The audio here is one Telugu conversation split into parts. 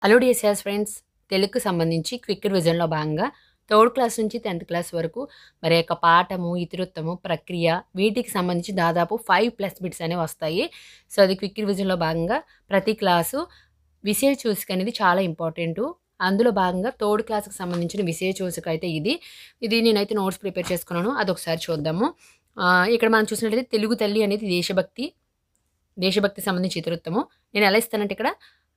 హలో డియర్ ఫ్రెండ్స్, తెలుగుకు సంబంధించి క్విక్ రివిజన్‌లో భాగంగా థర్డ్ క్లాస్ నుంచి 10థ్ క్లాస్ వరకు మరి యొక్క పాఠము, ఇతివృత్తము, ప్రక్రియ వీటికి సంబంధించి దాదాపు 5+ బిట్స్ అనేవి వస్తాయి. సో, అది క్విక్ రివిజన్‌లో భాగంగా ప్రతి క్లాసు విషయ సూచిక అనేది చాలా ఇంపార్టెంటు. అందులో భాగంగా థర్డ్ క్లాస్‌కి సంబంధించిన విషయ సూచిక అయితే ఇది. నేనైతే నోట్స్ ప్రిపేర్ చేసుకున్నాను. అదొకసారి చూద్దాము. ఇక్కడ మనం చూసినట్లయితే తెలుగు తల్లి అనేది దేశభక్తి సంబంధించి ఇతివృత్తము. నేను ఎలా ఇస్తానంటే ఇక్కడ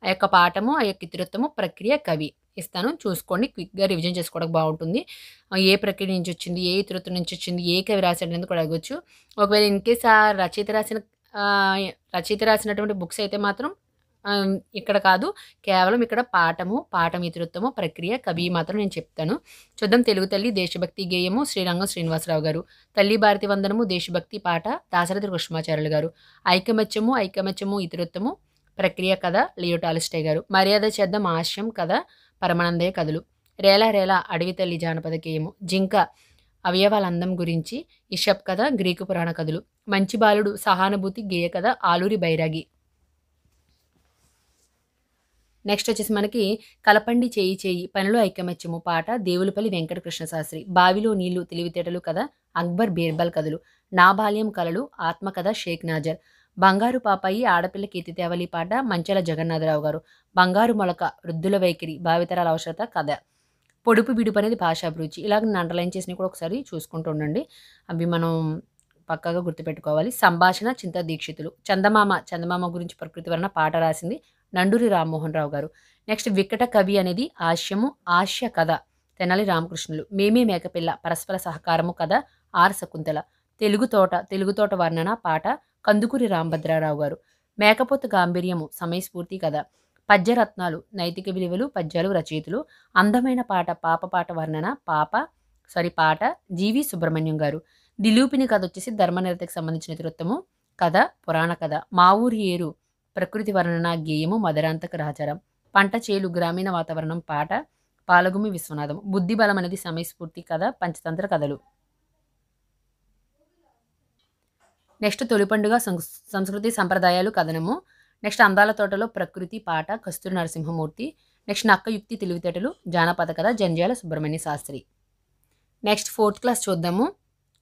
ఆ యొక్క పాఠము, ఆ యొక్క ఇతివృత్తము, ప్రక్రియ, కవి ఇస్తాను. చూసుకోండి. క్విక్‌గా రివిజన్ చేసుకోవడానికి బావుంటుంది. ఏ ప్రక్రియ నుంచి వచ్చింది, ఏ ఇతివృత్తం నుంచి వచ్చింది, ఏ కవి రాసాడనేది కూడా అడగొచ్చు. ఒకవేళ ఇన్‌కేస్ ఆ ఆహ్, రచయిత రాసినటువంటి బుక్స్ అయితే మాత్రం ఇక్కడ కాదు. కేవలం ఇక్కడ పాఠం ఇతివృత్తము, ప్రక్రియ, కవి మాత్రం నేను చెప్తాను. చూద్దాం. తెలుగు తల్లి దేశభక్తి గేయము శ్రీరంగం శ్రీనివాసరావు గారు. తల్లి భారతి వందనము దేశభక్తి పాట దాశరథి కృష్ణమాచార్యులు గారు. ఐకమత్యము ఇతివృత్తము, ప్రక్రియ కథ లియో టాల్స్టాయ్ గారు. మర్యాద చేద్దాం ఆశయం కథ పరమానందయ్య కథలు. రేలా రేలా అడవి తల్లి జానపద గేయము. జింక అవయవాల అందం గురించి ఇషప్ కథ గ్రీకు పురాణ కథలు. మంచి బాలుడు సహానుభూతి గేయ కథ ఆలూరి బైరాగి. నెక్స్ట్ వచ్చేసి మనకి కలపండి చేయి చేయి పనిలో ఐకమత్యము పాట దేవులపల్లి వెంకట కృష్ణశాస్త్రి. బావిలో నీళ్లు తెలివితేటలు కథ అక్బర్ బీర్బల్ కథలు. నా బాల్యం కలలు ఆత్మకథ షేక్ నాజర్. బంగారు పాపాయి ఆడపిల్ల కీర్తి తేవలి పాట మంచాల జగన్నాథరావు గారు. బంగారు మొలక వృద్ధుల వైఖరి భావితరాల అవసరత కథ. పొడుపు బిడుపు అనేది భాషాభిరుచి. ఇలాగ నేను అండర్లైన్ చేసినవి కూడా ఒకసారి చూసుకుంటూ ఉండండి. అవి మనం పక్కాగా గుర్తుపెట్టుకోవాలి. సంభాషణ చింత దీక్షితులు. చందమామ గురించి ప్రకృతి వర్ణ పాట రాసింది నండూరి రామ్మోహన్ రావు గారు. నెక్స్ట్ వికట కవి అనేది హాస్య కథ తెనాలి రామకృష్ణులు. మేమే మేకపిల్ల పరస్పర సహకారము కథ ఆర్ శకుంతల. తెలుగు తోట వర్ణన పాట కందుకూరి రామభద్రారావు గారు. మేకపోతు గాంభీర్యము సమయస్ఫూర్తి కథ. పద్యరత్నాలు నైతిక విలువలు పద్యాలు రచయితలు. అందమైన పాట వర్ణన పాట జీవి సుబ్రహ్మణ్యం గారు. దిలూపిని కథ వచ్చేసి ధర్మనిరతకు సంబంధించిన ఇతివృత్తము కథ పురాణ కథ. మా ఊరి ఏరు ప్రకృతి వర్ణన గేయము మదరాంతక రాచారం. పంట చేలు గ్రామీణ వాతావరణం పాట పాలగుమి విశ్వనాథం. బుద్ధి బలం అనేది సమయస్ఫూర్తి కథ పంచతంత్ర కథలు. నెక్స్ట్ తొలి పండుగ సంస్కృతి సంప్రదాయాలు కథనము. నెక్స్ట్ అందాల తోటలో ప్రకృతి పాట కస్తూరి నరసింహమూర్తి. నెక్స్ట్ నక్క యుక్తి తెలివితేటలు జానపద కథ Jandhyala Subrahmanya Sastri. Next fourth class చూద్దాము.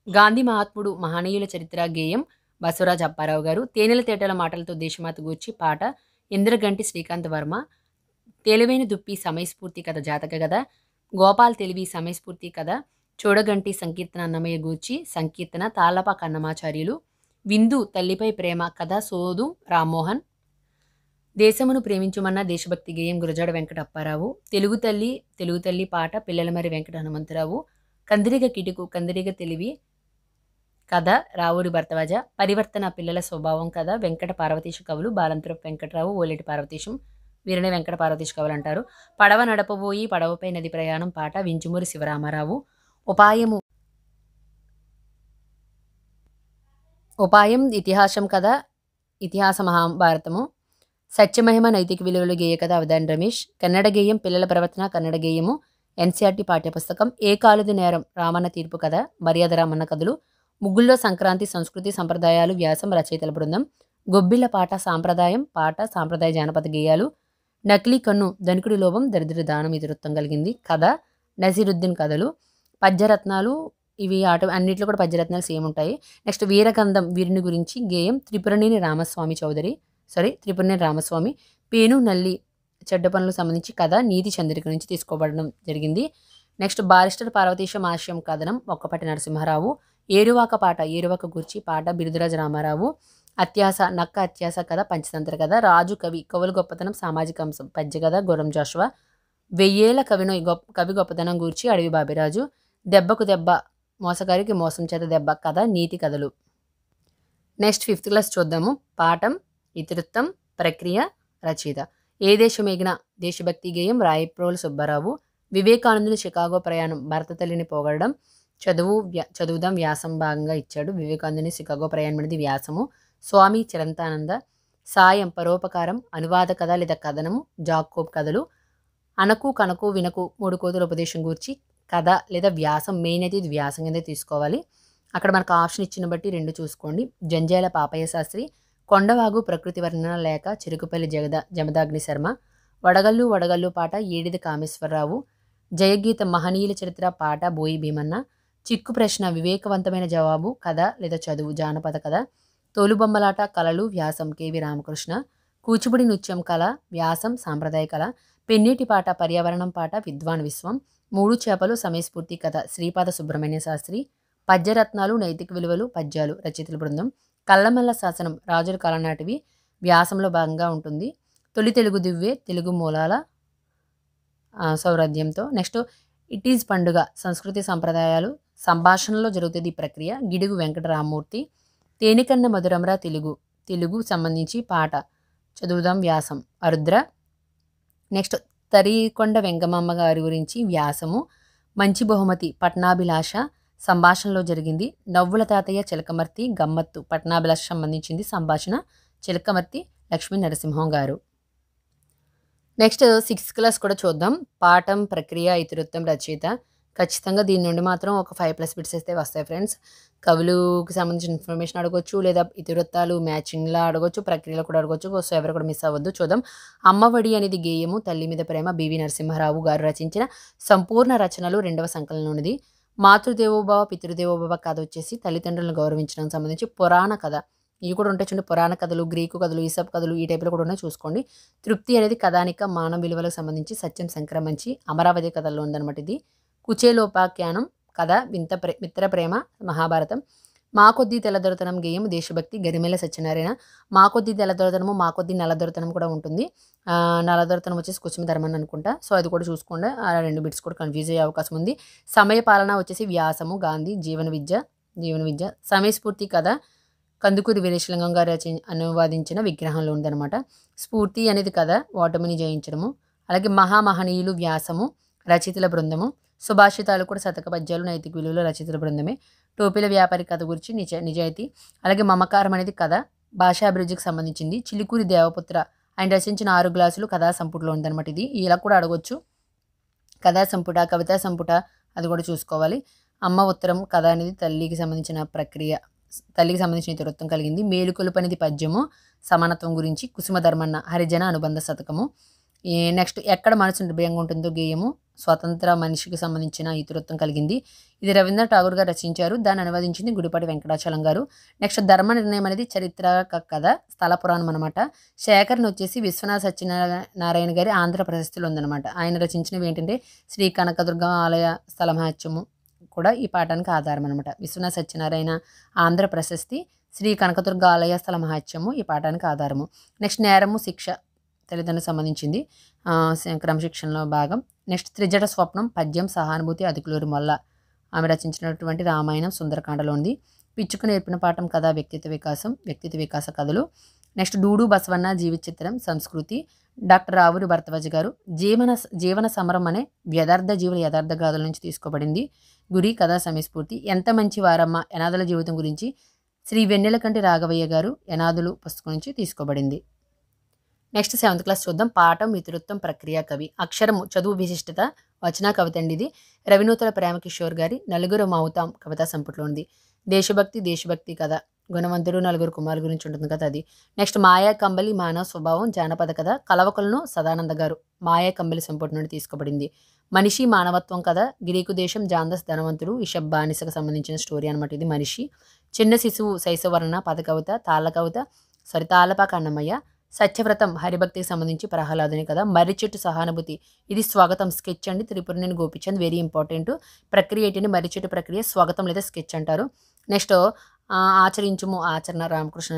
గాంధీ మహాత్ముడు మహనీయుల చరిత్ర గేయం బసవరాజ్ అప్పారావు గారు. తేనెల తేటల మాటలతో దేశమాత గూర్చి పాట ఇంద్రగంటి శ్రీకాంత్ వర్మ. తెలివైన దుప్పి సమయస్ఫూర్తి కథ జాతక కథ. గోపాల్ తెలివి సమయస్ఫూర్తి కథ చూడగంటి సంకీర్తన అన్నమయ్య గూర్చి సంకీర్తన తాళ్ళపాక అన్నమాచార్యులు. విందు తల్లిపై ప్రేమ కథ సోదు రామ్మోహన్. దేశమును ప్రేమించుమన్న దేశభక్తి గేయం గురజాడ వెంకట అప్పారావు. తెలుగు తల్లి పాట పిల్లలమరి వెంకట హనుమంతరావు. కందిరిగ కిటుకు కందిరిగ తెలివి కథ రావూరి భర్తవాజ. పరివర్తన పిల్లల స్వభావం కథ వెంకట పార్వతీశ కవులు బాలంతరపు వెంకటరావు ఓలేటి పార్వతీశం వీరనే వెంకట పార్వతీశ కవులు అంటారు. పడవ నడపబోయి పడవపై నది ప్రయాణం పాట వించుమూరి శివరామారావు. ఉపాయం ఇతిహాసం కథ ఇతిహాస మహాభారతము. సత్యమహిమ నైతిక విలువలు గేయ కథ అవధాన్ రమేష్. కన్నడ గేయం పిల్లల ప్రవర్తన కన్నడ గేయము ఎన్సీఆర్టీ పాఠ్యపుస్తకం. ఏ కాలుది నేరం రామన్న తీర్పు కథ మర్యాద రామన్న కథలు. ముగ్గుల్లో సంక్రాంతి సంస్కృతి సంప్రదాయాలు వ్యాసం రచయితల బృందం. గొబ్బిళ్ళ పాట సాంప్రదాయ జానపద గేయాలు. నకిలీ కన్ను ధనికుడి లోభం దరిద్ర దానం ఇతివృత్తం కలిగింది కథ నసీరుద్దీన్ కథలు. పద్యరత్నాలు ఇవి అన్నిట్లో కూడా పద్యరత్నాలు సేమ్ ఉంటాయి. నెక్స్ట్ వీరగంధం వీరిని గురించి గేయం త్రిపురనేని రామస్వామి. పేను నల్లి చెడ్డ పనులకు సంబంధించి కథ నీతి చంద్రిక నుంచి తీసుకోబడడం జరిగింది. నెక్స్ట్ బారిస్టర్ పార్వతీశం ఆశయం కథనం ఒక్కపటి నరసింహారావు. ఏరువాక గూర్చి పాట బిరుదురాజు రామారావు. నక్క అత్యాస కథ పంచతంత్ర కథ. రాజు కవుల గొప్పతనం సామాజిక అంశం పద్య కథ గుర్రం జాషువా. వెయ్యేళ్ల కవి గొప్పతనం గూర్చి అడవి బాబిరాజు. దెబ్బకు దెబ్బ మోసగారికి మోసం చేత దెబ్బ కథ నీతి కథలు. నెక్స్ట్ ఫిఫ్త్ క్లాస్ చూద్దాము. పాఠం ఇతివృత్తం ప్రక్రియ రచయిత. ఏ దేశమేగిన దేశభక్తి గేయం రాయప్రోలు సుబ్బారావు. వివేకానందుని షికాగో ప్రయాణం భరత తల్లిని పోగొడడం చదువుదాం వ్యాసం భాగంగా ఇచ్చాడు. వివేకానందుని షికాగో ప్రయాణం అనేది వ్యాసము. స్వామి చిరంతానంద. సాయం పరోపకారం అనువాద కథ లేదా కథనము జాకోబ్ కథలు. అనకు కనకు వినకు మూడు కోతుల ఉపదేశం గూర్చి కథ లేదా వ్యాసం. మెయిన్ అయితే ఇది వ్యాసం కింద తీసుకోవాలి. అక్కడ మనకు ఆప్షన్ ఇచ్చిన బట్టి రెండు చూసుకోండి. జంధ్యాల పాపయ్య శాస్త్రి. కొండవాగు ప్రకృతి వర్ణన లేఖ చిరుకుపల్లి జమదాగ్ని శర్మ. వడగల్లు వడగల్లు పాట ఏడిది కామేశ్వరరావు, జయగీత మహనీయుల చరిత్ర పాట బోయి భీమన్న, చిక్కు ప్రశ్న వివేకవంతమైన జవాబు కథ లేదా చదువు జానపద కథ, తోలుబొమ్మలాట కళలు వ్యాసం కెవి రామకృష్ణ, కూచిపూడి నృత్యం కళ వ్యాసం సాంప్రదాయ కళ, పెన్నీటి పాట పర్యావరణం పాట విద్వాన్ విశ్వం, మూడు చేపలు సమయస్ఫూర్తి కథ శ్రీపాద సుబ్రహ్మణ్య శాస్త్రి, పద్యరత్నాలు నైతిక విలువలు పద్యాలు రచయితల బృందం, కళ్ళమల్ల శాసనం రాజుల కాలనాటివి వ్యాసంలో భాగంగా ఉంటుంది. తొలి తెలుగు దివ్వే తెలుగు మూలాల సౌరధ్యంతో. నెక్స్ట్ ఇట్ ఈజ్ పండుగ సంస్కృతి సంప్రదాయాలు సంభాషణలో జరుగుతుంది ఈ ప్రక్రియ గిడుగు వెంకటరామూర్తి, తేనికన్న మధురమరా తెలుగు తెలుగు సంబంధించి పాట చదువుదాం వ్యాసం అరుద్ర. నెక్స్ట్ తరికొండ వెంగమమ్మ గారి గురించి వ్యాసము, మంచి బహుమతి పట్నాభిలాష సంభాషణలో జరిగింది, నవ్వుల తాతయ్య చిలకమర్తి గమ్మత్తు పట్నాభిలాష సంబంధించింది సంభాషణ చిలకమర్తి లక్ష్మీ నరసింహం గారు. నెక్స్ట్ 6th క్లాస్ కూడా చూద్దాం. పాఠం ప్రక్రియ ఇతివృత్తం రచయిత. ఖచ్చితంగా దీని నుండి మాత్రం ఒక 5+ బిట్స్ అయితే వస్తాయి ఫ్రెండ్స్. కవులుకి సంబంధించిన ఇన్ఫర్మేషన్ అడగొచ్చు, లేదా ఇతివృత్తాలు మ్యాచింగ్లా అడగొచ్చు, ప్రక్రియలో కూడా అడగొచ్చు. సో ఎవరు కూడా మిస్ అవ్వద్దు. చూద్దాం. అమ్మఒడి అనేది గేయము తల్లి మీద ప్రేమ బివి నరసింహారావు గారు రచించిన సంపూర్ణ రచనలు 2వ సంకలనంలోనిది. మాతృదేవోభవ పితృదేవోభవ కథ వచ్చేసి తల్లిదండ్రులను గౌరవించడానికి సంబంధించి పురాణ కథ. ఇవి కూడా ఉంటాయి చూడండి, పురాణ కథలు, గ్రీకు కథలు, ఈసప్ కథలు ఈ టైప్లో కూడా ఉన్నాయి చూసుకోండి. తృప్తి అనేది కథానిక మానవ విలువలకు సంబంధించి సత్యం సంక్రమించి అమరావతి కథల్లో ఉందన్నమాట ఇది. కుచేలోపాఖ్యానం కథ మిత్ర ప్రేమ మహాభారతం. మా కొద్ది తెల్లదొరతనం గేయం దేశభక్తి గరిమెల సత్యనారాయణ. మా కొద్ది తెల్లదొరతనము మా కొద్ది నల్లదొరతనం కూడా ఉంటుంది. నల్లదొరతనం వచ్చేసి కుసుమ ధర్మని అనుకుంటా. సో అది కూడా చూసుకోండి. ఆ 2 బిట్స్ కూడా కన్ఫ్యూజ్ అయ్యే అవకాశం ఉంది. సమయ పాలన వచ్చేసి వ్యాసము గాంధీ జీవన విద్య. సమయస్ఫూర్తి కథ కందుకూరి వీరేశలింగం గారు అనువాదించిన విగ్రహంలో ఉందన్నమాట. స్ఫూర్తి అనేది కథ ఓటమిని జయించడము. అలాగే మహామహనీయులు వ్యాసము రచయితల బృందము. సుభాషితాలు కూడా శతక పద్యాలు నైతిక విలువలు రచయితల బృందమే. టోపీల వ్యాపారి కథ గురించి నిజాయితీ. అలాగే మమకారం అనేది కథ భాషాభివృద్ధికి సంబంధించింది. చిలుకూరి దేవపుత్ర ఆయన రచించిన 6 గ్లాసులు కథా సంపుటిలో ఉందన్నమాట. ఇది ఇలా కూడా అడగొచ్చు. కథా సంపుట కవితా సంపుట అది కూడా చూసుకోవాలి. అమ్మ ఉత్తరం కథ అనేది తల్లికి సంబంధించిన ప్రక్రియ, తల్లికి సంబంధించిన ఇతివృత్తం కలిగింది. మేలుకొలుపు అనేది పద్యము సమానత్వం గురించి. కుసుమ ధర్మన్న హరిజన అనుబంధ శతకము. నెక్స్ట్ ఎక్కడ మనసు నిర్భయంగా ఉంటుందో గేయము స్వతంత్ర మనిషికి సంబంధించిన ఇతివృత్తం కలిగింది. ఇది రవీంద్రనాథ్ ఠాగూర్ గారు రచించారు. దాన్ని అనువదించింది గుడిపాటి వెంకటాచలం గారు. నెక్స్ట్ ధర్మ నిర్ణయం అనేది చరిత్ర కథ స్థల పురాణం అనమాట. శేఖరణ వచ్చేసి విశ్వనాథ సత్యనారాయణ గారి ఆంధ్ర ప్రశస్తిలో ఉందన్నమాట. ఆయన రచించినవి ఏంటంటే శ్రీ కనకదుర్గ ఆలయ స్థల మహత్యము కూడా ఈ పాఠానికి ఆధారం అనమాట. విశ్వనాథ సత్యనారాయణ ఆంధ్ర ప్రశస్తి, శ్రీ కనకదుర్గ ఆలయ స్థల మహత్యము ఈ పాఠానికి ఆధారము. నెక్స్ట్ నేరము శిక్ష తల్లిదండ్రులకు సంబంధించింది క్రమశిక్షణలో భాగం. నెక్స్ట్ త్రిజట స్వప్నం పద్యం సహానుభూతి అదుకులూరి మొల్ల ఆమె రచించినటువంటి రామాయణం సుందరకాండలో ఉంది. పిచ్చుకు నేర్పిన పాఠం కథ వ్యక్తిత్వ వికాస కథలు. నెక్స్ట్ డూడు బసవన్న జీవిత చిత్రం సంస్కృతి డాక్టర్ రావురి భరద్వాజ్ గారు. జీవన సమరం అనే యథార్థ జీవుల యథార్థ గాథల నుంచి తీసుకోబడింది. గురి కథా సమయస్ఫూర్తి. ఎంత మంచి వారమ్మ యనాదుల జీవితం గురించి శ్రీ వెన్నెలకంటి రాఘవయ్య గారు యనాదులు పుస్తకం నుంచి తీసుకోబడింది. నెక్స్ట్ 7th క్లాస్ చూద్దాం. పాఠం ఇతివృత్తం ప్రక్రియ కవి. అక్షరము చదువు విశిష్టత వచన కవిత అండి ఇది. రవినూతల ప్రేమకిషోర్ గారి నలుగురు మౌతాం కవితా సంపుట్లో ఉంది. దేశభక్తి కథ గుణవంతుడు 4 కుమారుల గురించి ఉంటుంది కదా అది. నెక్స్ట్ మాయా కంబలి మానవ స్వభావం జానపద కథ కలవకలను సదానంద గారు మాయా కంబలి సంపుటి నుండి తీసుకోబడింది. మనిషి మానవత్వం కథ గ్రీకు దేశం జాందస్ ధనవంతుడు ఇషబ్ బానిసకు సంబంధించిన స్టోరీ అనమాట ఇది. మనిషి చిన్న శిశువు శైశవర్ణ పద కవిత తాళపాక అన్నమయ్య. సత్యవ్రతం హరిభక్తికి సంబంధించి ప్రహ్లాదుని కదా. మర్రి చెట్టు సహానుభూతి ఇది స్వాగతం స్కెచ్ అండి. Tripuraneni Gopichand very important. ప్రక్రియ ఏంటంటే మర్రి చెట్టు ప్రక్రియ స్వాగతం లేదా స్కెచ్ అంటారు. నెక్స్ట్ ఆచరించుము ఆచరణ రామకృష్ణ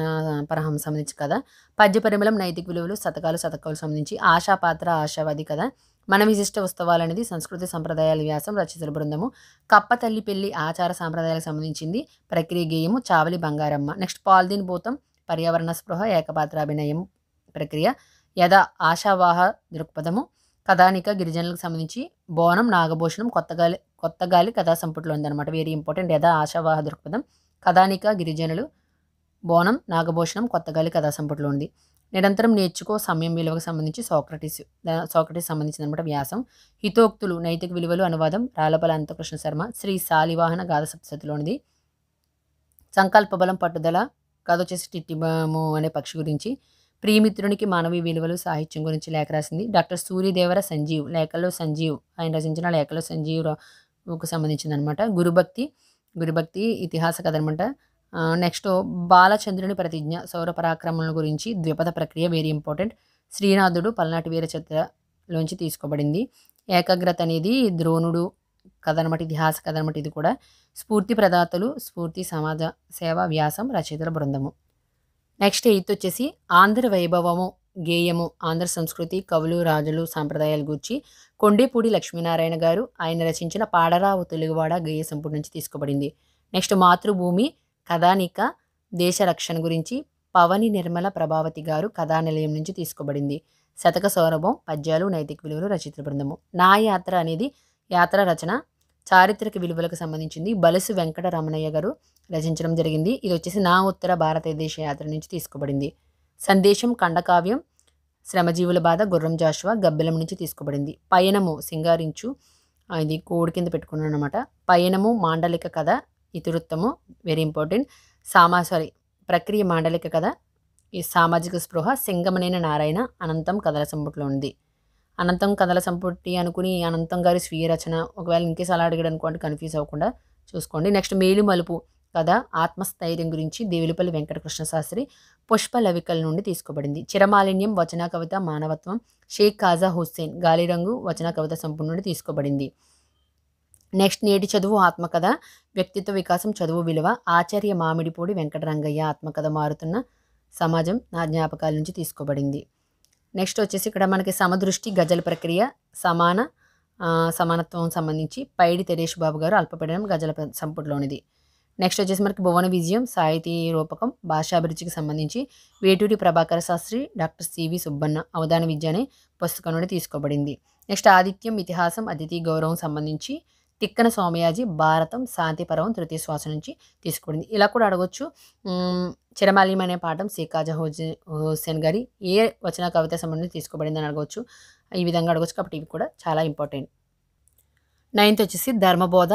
పరహంస సంబంధించి కదా. పద్య పరిమళం నైతిక విలువలు శతకాలు సంబంధించి. ఆశాపాత్ర ఆశావాది కదా. మన విశిష్ట ఉత్సవాలు అనేది సంస్కృతి సంప్రదాయాల వ్యాసం రచయితల బృందము. కప్ప తల్లి పెళ్లి ఆచార సాంప్రదాయాలకు సంబంధించింది ప్రక్రియ గేయము చావలి బంగారమ్మ. నెక్స్ట్ పాల్దీన్ భూతం పర్యావరణ స్పృహ ఏకపాత్రాభినయం ప్రక్రియ. యథా ఆశావాహ దృక్పథము కథానిక గిరిజనులకు సంబంధించి. బోనం నాగభూషణం కొత్తగాలి కథా సంపుటిలో ఉందన్నమాట. Very important. యథా ఆశావాహ దృక్పథం కథానిక గిరిజనులు బోనం నాగభూషణం కొత్తగాలి కథా సంపుటిలో ఉంది. నిరంతరం నేర్చుకో సమయం విలువకు సంబంధించి సోక్రటీస్ సంబంధించిన అనమాట వ్యాసం. హితోక్తులు నైతిక విలువలు అనువాదం రాలపల అంతకృష్ణ శర్మ. శ్రీ శాలివాహన గాథ సప్తశతిలోనిది. సంకల్ప బలం పట్టుదల కథ వచ్చేసి టిట్టిబాము అనే పక్షి గురించి. ప్రియమిత్రునికి మానవీయ విలువలు సాహిత్యం గురించి లేఖ రాసింది. డాక్టర్ సూర్యదేవర సంజీవ్ లేఖలో సంజీవ్ ఆయన రచించిన లేఖలో సంజీవ్కు సంబంధించిందనమాట. గురుభక్తి ఇతిహాస కథ అనమాట. నెక్స్ట్ బాలచంద్రుని ప్రతిజ్ఞ సౌర పరాక్రమణల గురించి ద్విపద ప్రక్రియ వెరీ ఇంపార్టెంట్. శ్రీనాథుడు పల్నాటి వీర చరిత్రలోంచి తీసుకోబడింది. ఏకాగ్రత అనేది ద్రోణుడు కథ అనమాట, ఇతిహాస కథ అనమాట. ఇది కూడా స్ఫూర్తి ప్రదాతలు స్ఫూర్తి సమాజ సేవ వ్యాసం రచయితల బృందము. నెక్స్ట్ 8th వచ్చేసి ఆంధ్ర వైభవము గేయము ఆంధ్ర సంస్కృతి కవులు రాజులు సాంప్రదాయాల గురించి కొండేపూడి లక్ష్మీనారాయణ గారు ఆయన రచించిన పాడరావు తెలుగువాడ గేయ సంపుటి నుంచి తీసుకోబడింది. నెక్స్ట్ మాతృభూమి కథానిక దేశ రక్షణ గురించి పవని నిర్మల ప్రభావతి గారు కథానిలయం నుంచి తీసుకోబడింది. శతక సౌరభం పద్యాలు నైతిక విలువలు రచయితల బృందము. నా యాత్ర అనేది యాత్ర రచన చారిత్రక విలువలకు సంబంధించింది. బలుసు వెంకట రమణయ్య గారు రచించడం జరిగింది. ఇది వచ్చేసి నా ఉత్తర భారతదేశ యాత్ర నుంచి తీసుకోబడింది. సందేశం ఖండకావ్యం శ్రమజీవుల బాధ గుర్రం జాషువా గబ్బెలం నుంచి తీసుకోబడింది. పయనము సింగారించు ఇది కోడి కింద పెట్టుకున్నాను అనమాట. పయనము మాండలిక కథ ఇతివృత్తము వెరీ ఇంపార్టెంట్. ప్రక్రియ మాండలిక కథ ఈ సామాజిక స్పృహ సింగమనేని నారాయణ అనంతం కథల సంపుటిలో ఉంది. అనంతం కథల సంపుటి అనుకుని అనంతం గారి స్వీయ రచన ఒకవేళ ఇంకేస్ అలా అడిగాడు అనుకోండి కన్ఫ్యూజ్ అవ్వకుండా చూసుకోండి. నెక్స్ట్ మేలు మలుపు కథ ఆత్మస్థైర్యం గురించి దేవులపల్లి వెంకటకృష్ణ శాస్త్రి పుష్పలవికల నుండి తీసుకోబడింది. చిరమాలిన్యం వచన కవిత మానవత్వం షేక్ ఖాజా హుస్సేన్ గాలిరంగు వచన కవిత సంపుటి నుండి తీసుకోబడింది. నెక్స్ట్ నేటి చదువు ఆత్మకథ వ్యక్తిత్వ వికాసం చదువు విలువ ఆచార్య మామిడిపూడి వెంకటరంగయ్య ఆత్మకథ మారుతున్న సమాజం నా జ్ఞాపకాల నుంచి తీసుకోబడింది. నెక్స్ట్ వచ్చేసి ఇక్కడ మనకి సమదృష్టి గజల ప్రక్రియ సమానత్వం సంబంధించి పైడి తెరేష్ బాబు గారు అల్పపీడనం గజల సంపుటిలోనిది. నెక్స్ట్ వచ్చేసి మనకి భువన విజయం సాహితీ రూపకం భాషాభిరుచికి సంబంధించి వేటూరి ప్రభాకర శాస్త్రి డాక్టర్ సివి సుబ్బన్న అవధాన విద్య అనే పుస్తకం నుండి తీసుకోబడింది. నెక్స్ట్ ఆదిత్యం ఇతిహాసం అతిథి గౌరవం సంబంధించి తిక్కన సోమయాజి భారతం శాంతిపర్వం తృతీయ శ్వాస నుంచి తీసుకోబడింది. ఇలా కూడా అడగొచ్చు. చిరమాల్యం అనే పాఠం షేక్ ఖాజా హుస్సేన్ గారి ఏ వచన కవిత సంబంధించి తీసుకోబడింది అని అడగవచ్చు. ఈ విధంగా అడగవచ్చు కాబట్టి ఇవి కూడా చాలా ఇంపార్టెంట్. 9th వచ్చేసి ధర్మబోధ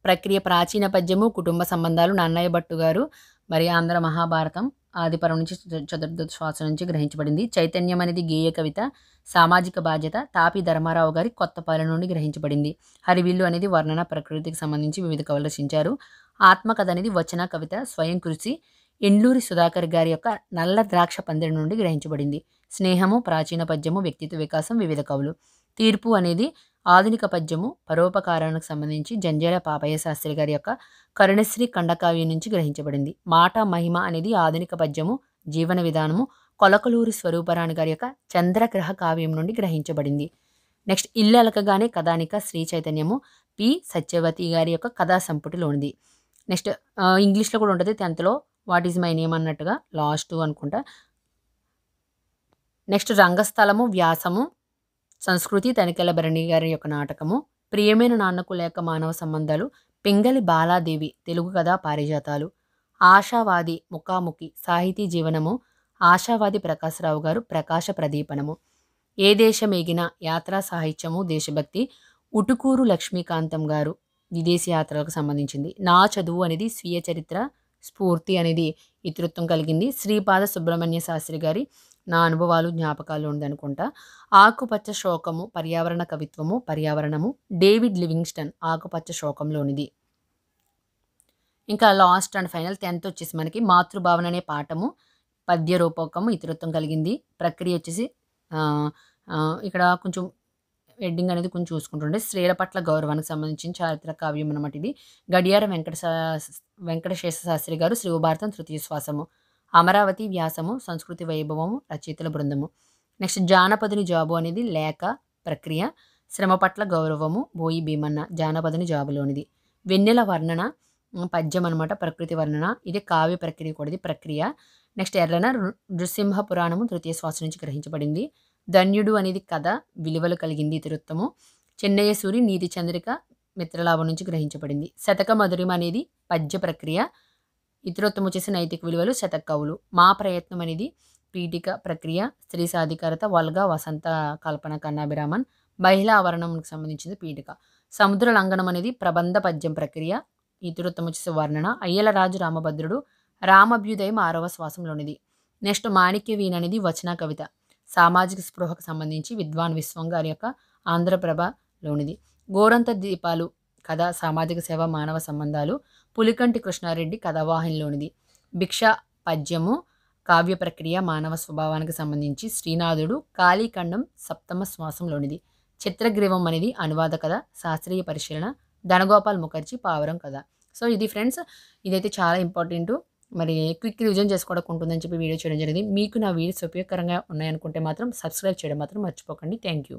ప్రక్రియ ప్రాచీన పద్యము కుటుంబ సంబంధాలు నన్నయ్య భట్టు గారు మరి ఆంధ్ర మహాభారతం ఆదిపర్వం నుంచి చతుర్థ శ్వాస నుంచి గ్రహించబడింది. చైతన్యం అనేది గేయ కవిత సామాజిక బాధ్యత తాపి ధర్మారావు గారి కొత్తపాలెం నుండి గ్రహించబడింది. హరివిల్లు అనేది వర్ణన ప్రకృతికి సంబంధించి వివిధ కవులు రచించారు. ఆత్మకథ అనేది వచన కవిత స్వయం కృషి ఎండ్లూరి సుధాకర్ గారి యొక్క నల్ల ద్రాక్ష పందిరి నుండి గ్రహించబడింది. స్నేహము ప్రాచీన పద్యము వ్యక్తిత్వ వికాసం వివిధ కవులు. తీర్పు అనేది ఆధునిక పద్యము పరోపకారానికి సంబంధించి జంజాల పాపయ్య శాస్త్రి గారి యొక్క కరుణశ్రీ ఖండకావ్యం నుంచి గ్రహించబడింది. మాట మహిమ అనేది ఆధునిక పద్యము జీవన విధానము కొలకలూరి స్వరూపరాణి గారి యొక్క చంద్రగ్రహ కావ్యం నుండి గ్రహించబడింది. నెక్స్ట్ ఇల్లు అలకగానే కథానిక శ్రీ చైతన్యము పి సత్యవతి గారి యొక్క కథా సంపుటిలోనిది. నెక్స్ట్ ఇంగ్లీష్లో కూడా ఉంటుంది 10th what is my name అన్నట్టుగా లాస్ట్ అనుకుంటా. నెక్స్ట్ రంగస్థలము వ్యాసము సంస్కృతి తనికెల భరణి గారి యొక్క నాటకము ప్రియమైన నాన్నకు లేక మానవ సంబంధాలు పింగళి బాలాదేవి తెలుగు కథ పారిజాతాలు ఆశావాది ముఖాముఖి సాహితీ జీవనము ఆశావాది ప్రకాశరావు గారు ప్రకాశ ప్రదీపనము ఏ దేశమేగిన యాత్రా సాహిత్యము దేశభక్తి ఉటుకూరు లక్ష్మీకాంతం గారు విదేశీ యాత్రలకు సంబంధించింది. నా చదువు అనేది స్వీయ చరిత్ర స్ఫూర్తి అనేది ఇతృత్వం కలిగింది. శ్రీపాద సుబ్రహ్మణ్య శాస్త్రి గారి నా అనుభవాలు జ్ఞాపకాలు ఉందనుకుంటా. ఆకుపచ్చ శోకము పర్యావరణ కవిత్వము పర్యావరణము డేవిడ్ లివింగ్స్టన్ ఆకుపచ్చ శోకంలోనిది. ఇంకా లాస్ట్ అండ్ ఫైనల్ 10th వచ్చేసి మనకి మాతృభావన అనే పాఠము పద్య రూపకము ఇతరత్వం కలిగింది. ప్రక్రియ వచ్చేసి ఇక్కడ కొంచెం హెడ్డింగ్ అనేది కొంచెం చూసుకుంటుండే స్త్రీల పట్ల గౌరవానికి సంబంధించిన చారిత్రక కావ్యం అనమాట. ఇది గడియార వెంకటశేష శాస్త్రి గారు శ్రీభారతం తృతీయ శ్వాసము అమరావతి వ్యాసము సంస్కృతి వైభవము రచయితల బృందము. నెక్స్ట్ జానపదుని జాబు అనేది లేఖ ప్రక్రియ శ్రమ పట్ల గౌరవము బోయి భీమన్న జానపదుని జాబులోనిది. వెన్నెల వర్ణన పద్యం అనమాట ప్రకృతి వర్ణన ఇది కావ్య ప్రక్రియ కూడా ఇది ప్రక్రియ. నెక్స్ట్ ఎర్రన నృసింహ పురాణము తృతీయ శ్వాస నుంచి గ్రహించబడింది. ధన్యుడు అనేది కథ విలువలు కలిగింది ఇతివృత్తము. చెన్నయ్య సూరి నీతి చంద్రిక మిత్రలాభం నుంచి గ్రహించబడింది. శతక మధురిమ అనేది పద్య ప్రక్రియ ఇతరత్వం వచ్చేసి నైతిక విలువలు శతక కవులు. మా ప్రయత్నం అనేది పీఠిక ప్రక్రియ స్త్రీ సాధికారత వల్గా వసంత కల్పన కన్నాభిరామన్ మహిళా ఆవరణంకి సంబంధించింది పీఠిక. సముద్ర లంఘనం అనేది ప్రబంధ పద్యం ప్రక్రియ ఇతరత్వం వచ్చేసి వర్ణన. అయ్యల రాజు రామభద్రుడు రామభ్యుదయం 6వ శ్వాసంలోనిది. నెక్స్ట్ మాణిక్య వీణ అనేది వచన కవిత. సామాజిక స్పృహకు సంబంధించి విద్వాన్ విశ్వం గారి యొక్క ఆంధ్రప్రభలోనిది. గోరంత దీపాలు కథ సామాజిక సేవ మానవ సంబంధాలు పులికంటి కృష్ణారెడ్డి కథావాహినిలోనిది. భిక్ష పద్యము కావ్య ప్రక్రియ మానవ స్వభావానికి సంబంధించి శ్రీనాథుడు కాళీఖండం సప్తమ శ్వాసంలోనిది. చిత్రగ్రీవం అనేది అనువాద కథ శాస్త్రీయ పరిశీలన ధనగోపాల్ ముఖర్జీ పావరం కథ. సో ఇది ఫ్రెండ్స్, ఇదైతే చాలా ఇంపార్టెంట్. మరి క్విక్ రివిజన్ చేసుకోవడానికి ఉంటుందని చెప్పి వీడియో చేయడం జరిగింది. మీకు నా వీడియోస్ ఉపయోగకరంగా ఉన్నాయనుకుంటే మాత్రం సబ్స్క్రైబ్ చేయడం మాత్రం మర్చిపోకండి. Thank you.